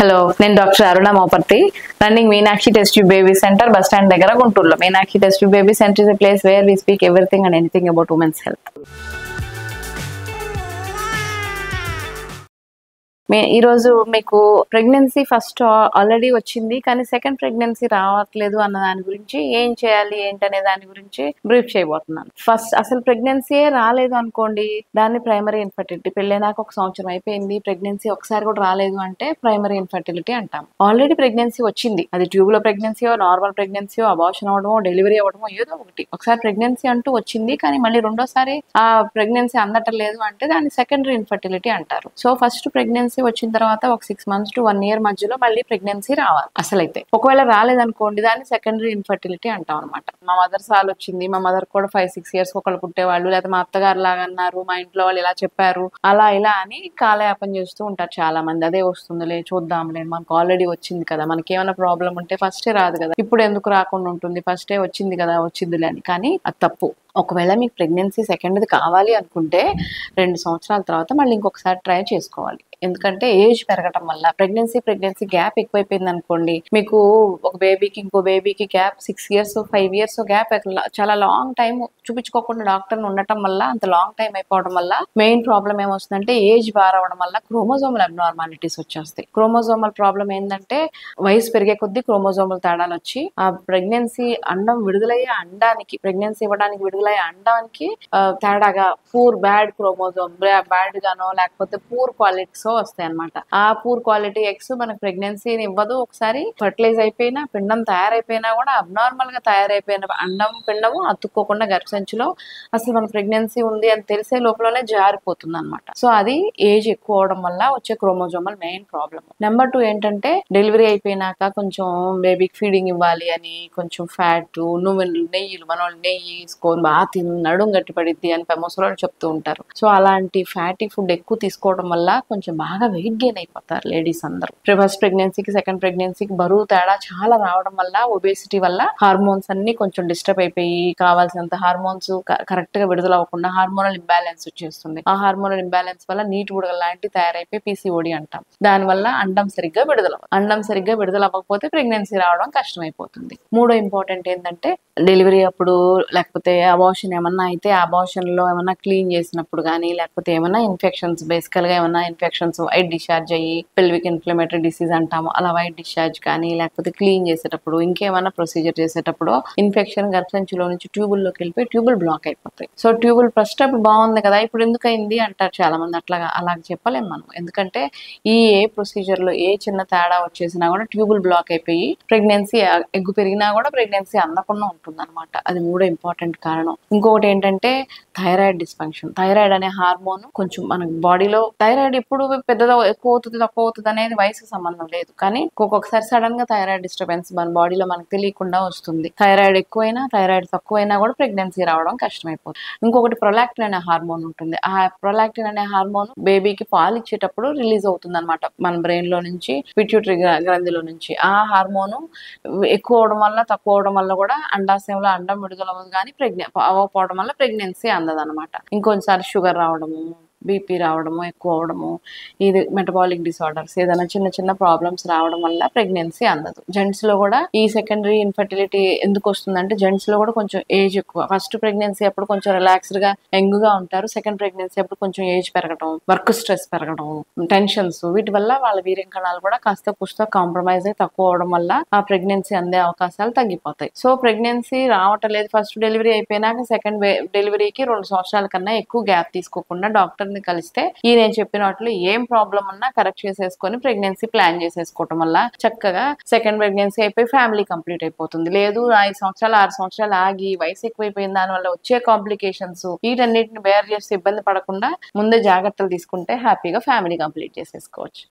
Hello, నేను doctor Aruna Mopparthi, running Meenakshi test tube baby centre, bus stand దగ్గర, గుంటూరులో. Meenakshi test tube baby centre is a place where we speak everything and anything about women's health. ఈ రోజు మీకు pregnancy first already వచ్చింది కానీ second pregnancy రావట్లేదు అన్న దాని గురించి, ఏం చేయాలి ఏంటనే దాని గురించి బ్రీఫ్ చేయబోతున్నాను. ఫస్ట్ అసలు ప్రెగ్నెన్సీ రాలేదు అనుకోండి, దాన్ని ప్రైమరీ ఇన్ఫర్టిలిటీ. పెళ్ళైనాక 1 సంవత్సరం అయిపోయింది, ప్రెగ్నెన్సీ ఒకసారి కూడా రాలేదు అంటే ప్రైమరీ ఇన్ఫర్టిలిటీ అంటాం. ఆల్రెడీ ప్రెగ్నెన్సీ వచ్చింది, అది ట్యూబ్ లో ప్రెగ్నెన్సీయో, నార్మల్ ప్రెగ్నెన్సీయో, అబార్షన్ అవడమో, డెలివరీ అవ్వడమో, ఏదో ఒకటి. ఒకసారి ప్రెగ్నెన్సీ అంటూ వచ్చింది కానీ మళ్ళీ రెండోసారి ఆ ప్రెగ్నెన్సీ అందటం లేదు అంటే దాన్ని సెకండరీ ఇన్ఫర్టిలిటీ అంటారు. సో ఫస్ట్ ప్రెగ్నెన్సీ వచ్చిన తర్వాత ఒక 6 months to 1 year మధ్యలో మళ్ళీ ప్రెగ్నెన్సీ రావాలి. అసలైతే ఒకవేళ రాలేదనుకోండి, దాన్ని సెకండరీ ఇన్ఫర్టిలిటీ అంటాం అనమాట. మా మదర్ సాల్ వచ్చింది, మా మదర్ కూడా 5-6 years ఒకళ్ళు పుట్టేవాళ్ళు, లేకపోతే మా అత్తగారు లాగా అన్నారు, మా ఇంట్లో వాళ్ళు ఇలా చెప్పారు, అలా ఇలా అని కాలయాపన చేస్తూ ఉంటారు చాలా మంది. అదే వస్తుందిలే, చూద్దాంలే, మనకు ఆల్రెడీ వచ్చింది కదా, మనకి ఏమైనా ప్రాబ్లం ఉంటే ఫస్టే రాదు కదా, ఇప్పుడు ఎందుకు రాకుండా ఉంటుంది, ఫస్టే వచ్చింది కదా, వచ్చిందిలే అని. కానీ అది తప్పు. ఒకవేళ మీకు ప్రెగ్నెన్సీ సెకండ్ది కావాలి అనుకుంటే 2 సంవత్సరాల తర్వాత మళ్ళీ ఇంకొకసారి ట్రై చేసుకోవాలి. ఎందుకంటే ఏజ్ పెరగటం వల్ల ప్రెగ్నెన్సీ గ్యాప్ ఎక్కువైపోయింది అనుకోండి, మీకు ఒక బేబీకి ఇంకో బేబీకి గ్యాప్ 6 years 5 years గ్యాప్, చాలా లాంగ్ టైం చూపించుకోకుండా డాక్టర్ ఉండటం వల్ల, అంత లాంగ్ టైం అయిపోవడం వల్ల మెయిన్ ప్రాబ్లం ఏమొస్తుందంటే ఏజ్ బారవడం వల్ల క్రోమోజోమల్ అబ్నార్మాలిటీస్ వచ్చేస్తాయి. క్రోమోజోమల్ ప్రాబ్లం ఏంటంటే వయసు పెరిగే కొద్దీ క్రోమోజోమల్ తేడాలు వచ్చి ఆ ప్రెగ్నెన్సీ అండం విడుదలయ్యే అండానికి, ప్రెగ్నెన్సీ ఇవ్వడానికి విడుదలయ్యే అండానికి తేడాగా బ్యాడ్ క్రోమోజోమ్, బ్యాడ్ గానో లేకపోతే పూర్ క్వాలిటీస్ వస్తాయి అనమాట. ఆ పూర్ క్వాలిటీ ఎగ్స్ మనకు ప్రెగ్నెన్సీని ఇవ్వదు. ఒకసారి ఫర్టిలైజ్ అయిపోయినా, పిండం తయారైపోయినా కూడా అబ్నార్మల్ గా తయారైపోయిన అండం పిండము అతుక్కోకుండా గర్భసంచిలో అసలు మన ప్రెగ్నెన్సీ ఉంది అని తెలిసే లోపలనే జారిపోతుంది అనమాట. సో అది ఏజ్ ఎక్కువ అవడం వల్ల వచ్చే క్రోమోజోమల్ మెయిన్ ప్రాబ్లమ్. నెంబర్ 2 ఏంటంటే డెలివరీ అయిపోయినాక కొంచెం బేబీకి ఫీడింగ్ ఇవ్వాలి అని కొంచెం ఫ్యాట్, నువ్వులు, నెయ్యిలు, మన వాళ్ళు నెయ్యి తీసుకొని బాగా తిని నడుం గట్టి పడిద్ది అని ముసలోళ్ళు చెప్తూ ఉంటారు. సో అలాంటి ఫ్యాటీ ఫుడ్ ఎక్కువ తీసుకోవడం వల్ల కొంచెం బాగా వెయిట్ గెయిన్ అయిపోతారు లేడీస్ అందరూ. ఫస్ట్ ప్రెగ్నెన్సీకి సెకండ్ ప్రెగ్నెన్సీకి బరువు తేడా చాలా రావడం వల్ల, ఒబేసిటీ వల్ల హార్మోన్స్ అన్ని కొంచెం డిస్టర్బ్ అయిపోయి కావాల్సినంత హార్మోన్స్ కరెక్ట్ గా విడుదల అవ్వకుండా హార్మోనల్ ఇంబ్యాలెన్స్ వచ్చేస్తుంది. ఆ హార్మోనల్ ఇంబ్యాలెన్స్ వల్ల నీటి బుడగలు లాంటివి తయారైపోయి పీసీఓడి అంటాం. దానివల్ల అండం సరిగ్గా విడుదల అవ్వకపోతే ప్రెగ్నెన్సీ రావడం కష్టం అయిపోతుంది. మూడో ఇంపార్టెంట్ ఏంటంటే డెలివరీ అప్పుడు లేకపోతే అబార్షన్ ఏమన్నా అయితే అబార్షన్ లో ఏమన్నా క్లీన్ చేసినప్పుడు కానీ, లేకపోతే ఏమన్నా ఇన్ఫెక్షన్స్, బేసికల్ గా ఏమన్నా ఇన్ఫెక్షన్స్ వైట్ డిశ్చార్జ్ అయ్యి పెల్విక్ ఇన్ఫ్లమేటరీ డిసీజ్ అంటాము, అలా వైట్ డిశ్చార్జ్ కానీ, లేకపోతే క్లీన్ చేసేటప్పుడు ఇంకేమన్నా ప్రొసీజర్ చేసేటప్పుడు ఇన్ఫెక్షన్ గర్భసంచిలో నుంచి ట్యూబుల్లోకి వెళ్ళిపోయి ట్యూబుల్ బ్లాక్ అయిపోతాయి. సో ట్యూబుల్ ఫస్ట్ అప్పుడు బాగుంది కదా, ఇప్పుడు ఎందుకు అయింది అంటారు చాలా మంది. అలాగ చెప్పలేము మనం. ఎందుకంటే ఏ ప్రొసీజర్ లో ఏ చిన్న తేడా వచ్చేసినా కూడా ట్యూబుల్ బ్లాక్ అయిపోయి ప్రెగ్నెన్సీ ఎగ్గు పెరిగినా కూడా ప్రెగ్నెన్సీ అందకుండా ఉంటుంది అనమాట. అది మూడో ఇంపార్టెంట్ కారణం. ఇంకొకటి ఏంటంటే థైరాయిడ్ డిస్ఫంక్షన్. థైరాయిడ్ అనే హార్మోన్ కొంచెం మన బాడీలో, థైరాయిడ్ ఎప్పుడు పెద్దదో ఎక్కువ అవుతుంది తక్కువ అవుతుంది అనేది వయసుకు సంబంధం లేదు, కానీ ఒక్కొక్కసారి సడన్ గా థైరాయిడ్ డిస్టర్బెన్స్ మన బాడీలో మనకు తెలియకుండా వస్తుంది. థైరాయిడ్ ఎక్కువైనా థైరాయిడ్ తక్కువైనా కూడా ప్రెగ్నెన్సీ రావడం కష్టమైపోతుంది. ఇంకొకటి ప్రొలాక్టిన్ అనే హార్మోన్ ఉంటుంది. ఆ ప్రొలాక్టిన్ అనే హార్మోన్ బేబీకి పాలు ఇచ్చేటప్పుడు రిలీజ్ అవుతుంది అనమాట మన బ్రెయిన్ లో నుంచి, పిట్యూటరీ గ్రంథిలో నుంచి. ఆ హార్మోన్ ఎక్కువ అవడం వల్ల తక్కువ అవడం వల్ల కూడా అండాశయంలో అండం విడుదల అవ్వదు, కానీ అవ్వకపోవడం వల్ల ప్రెగ్నెన్సీ అందదనమాట. ఇంకొన్నిసారి షుగర్ రావడము, బీపీ రావడము, ఎక్కువ అవడము, ఇది మెటబాలిక్ డిసార్డర్స్, ఏదైనా చిన్న ప్రాబ్లమ్స్ రావడం వల్ల ప్రెగ్నెన్సీ అందదు. జెంట్స్ లో కూడా ఈ సెకండరీ ఇన్ఫర్టిలిటీ ఎందుకు వస్తుందంటే, జెంట్స్ లో కూడా కొంచెం ఏజ్ ఎక్కువ. ఫస్ట్ ప్రెగ్నెన్సీ అప్పుడు కొంచెం రిలాక్స్డ్ గా యంగ్ గా ఉంటారు. సెకండ్ ప్రెగ్నెన్సీ అప్పుడు కొంచెం ఏజ్ పెరగడం, వర్క్ స్ట్రెస్ పెరగడం, టెన్షన్స్, వీటి వల్ల వాళ్ళ వీర్యం కణాలు కూడా కాస్త పుష్ట కాంప్రమైజ్ అయి తక్కువ అవడం వల్ల ఆ ప్రెగ్నెన్సీ అందే అవకాశాలు తగ్గిపోతాయి. సో ప్రెగ్నెన్సీ రావటం లేదు, ఫస్ట్ డెలివరీ అయిపోయినాక సెకండ్ డెలివరీకి 2 సంవత్సరాల కన్నా ఎక్కువ గ్యాప్ తీసుకోకుండా డాక్టర్ ని కలిస్తే ఈ నేను చెప్పినట్లు ఏం ప్రాబ్లం ఉన్నా కరెక్ట్ చేసేసుకొని ప్రెగ్నెన్సీ ప్లాన్ చేసేసుకోవటం వల్ల చక్కగా సెకండ్ ప్రెగ్నెన్సీ అయిపోయి ఫ్యామిలీ కంప్లీట్ అయిపోతుంది. లేదు 5 సంవత్సరాలు 6 సంవత్సరాలు ఆగి వయసు ఎక్కువైపోయిన దాని వల్ల వచ్చే కాంప్లికేషన్స్ వీటన్నిటిని బేర్ చేసి ఇబ్బంది పడకుండా ముందే జాగ్రత్తలు తీసుకుంటే హ్యాపీగా ఫ్యామిలీ కంప్లీట్ చేసేసుకోవచ్చు.